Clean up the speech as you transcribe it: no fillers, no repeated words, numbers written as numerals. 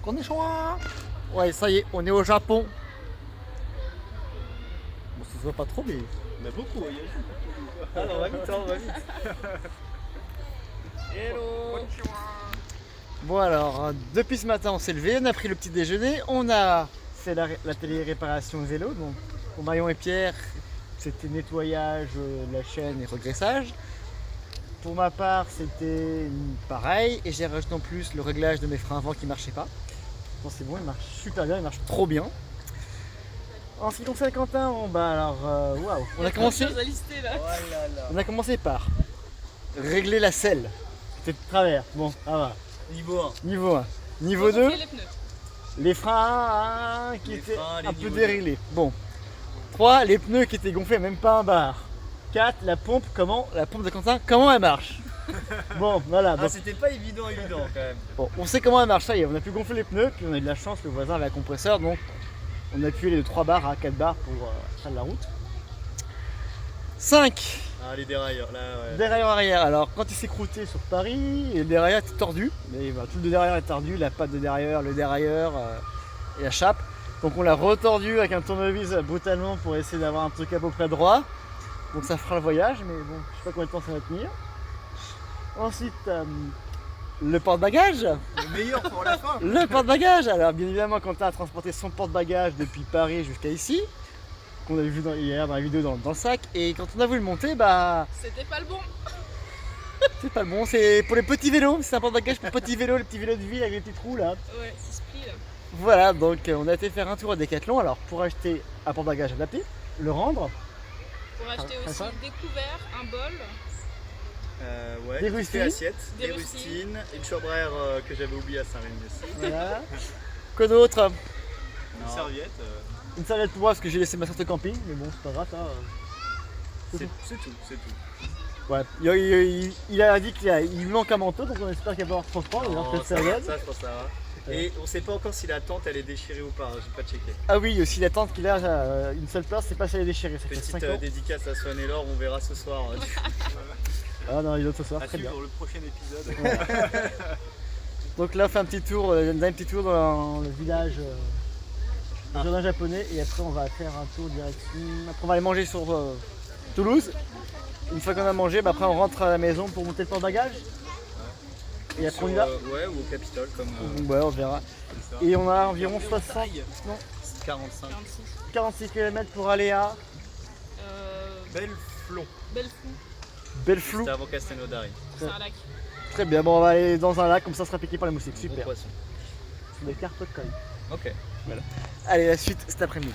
Konnichiwa. Ouais, ça y est, on est au Japon. Bon, ça se voit pas trop, mais... On a beaucoup, il y a Ah, on va vite, on va vite. Hello. Bon alors, depuis ce matin, on s'est levé, on a pris le petit déjeuner, on a fait la télé-réparation vélo. Donc, pour Marion et Pierre, c'était nettoyage, la chaîne et regraissage. Pour ma part, c'était pareil, et j'ai rajouté en plus le réglage de mes freins avant qui ne marchaient pas. Bon, c'est bon, il marche super bien, il marche trop bien. En ce qui concerne Quentin, waouh, on a commencé. On a commencé par régler la selle. C'était de travers. Bon, ça va. Niveau 1. Niveau 1. Niveau 2, Les pneus. les freins qui Les étaient freins, les un peu niveaux déréglés. Bon. 3, les pneus qui étaient gonflés, même pas un bar. 4, la pompe de Quentin, comment elle marche? Bon, voilà. Ah, Donc, c'était pas évident quand même. bon, on sait comment elle marche, ça y est, on a pu gonfler les pneus, puis on a eu de la chance, le voisin avait un compresseur, donc on a pu aller de 3 bars à 4 bars pour faire de la route. 5. Ah, les dérailleurs, là, ouais. Dérailleur arrière, alors quand il s'est croûté sur Paris, le dérailleur était tordu, mais tout le dérailleur est tordu, la patte de derrière, le dérailleur et la chape. Donc on l'a retordu avec un tournevis brutalement pour essayer d'avoir un truc à peu près droit. Donc ça fera le voyage, mais bon, je sais pas combien de temps ça va tenir. Ensuite, le porte-bagages. Le meilleur pour la fin. Le porte-bagages, alors bien évidemment Quentin a transporté son porte-bagages depuis Paris jusqu'à ici, qu'on avait vu hier dans la vidéo dans le sac, et quand on a voulu le monter, C'était pas le bon. c'est pas le bon, c'est pour les petits vélos, c'est un porte-bagages pour petits vélos, les petits vélos de ville avec les petits trous là. Ouais, c'est split là. Voilà, donc on a été faire un tour à Decathlon, alors pour acheter un porte-bagages adapté, le rendre, Pour acheter Ah, aussi ça des couverts, un bol. Ouais, Des des rustines. assiettes, Des des rustines. rustines, une chambre à air que j'avais oublié à Saint-Rémy aussi. voilà. Quoi d'autre? Une serviette. Une serviette pour moi parce que j'ai laissé ma sorte de camping, mais bon c'est pas grave ça. C'est tout, c'est tout. Ouais, il a dit qu'il lui manque un manteau, donc on espère qu'il va avoir transport, il va avoir Non, cette serviette. ça, je pense que ça va. Et on sait pas encore si la tente elle est déchirée ou pas, j'ai pas checké. Ah oui, aussi la tente qu'il a une seule place, c'est pas si elle est déchirée, ça fait 5 Petite ans. dédicace à Swan et Laure, on verra ce soir. Ah non, il est ce soir, À très bien. suivre le prochain épisode. Donc là on fait un petit tour, dans le village, le jardin japonais, et après on va faire un tour direction. Après on va aller manger sur Toulouse. Une fois qu'on a mangé, après on rentre à la maison pour monter le porte-bagages. Et après on y va. Ouais, ou au Capitole comme. Ouais, on verra. ça. Et on a environ 60, non, 45. 46. 46 km pour aller à Belle flon. Bellefou. Belleflou. C'était avant Castelnaudary. C'est un lac. Très bien, bon on va aller dans un lac, comme ça on sera piqué par les moustiques. Gros Super. poisson. Sur des cartes de colle. Ok. Allez, la suite cet après-midi.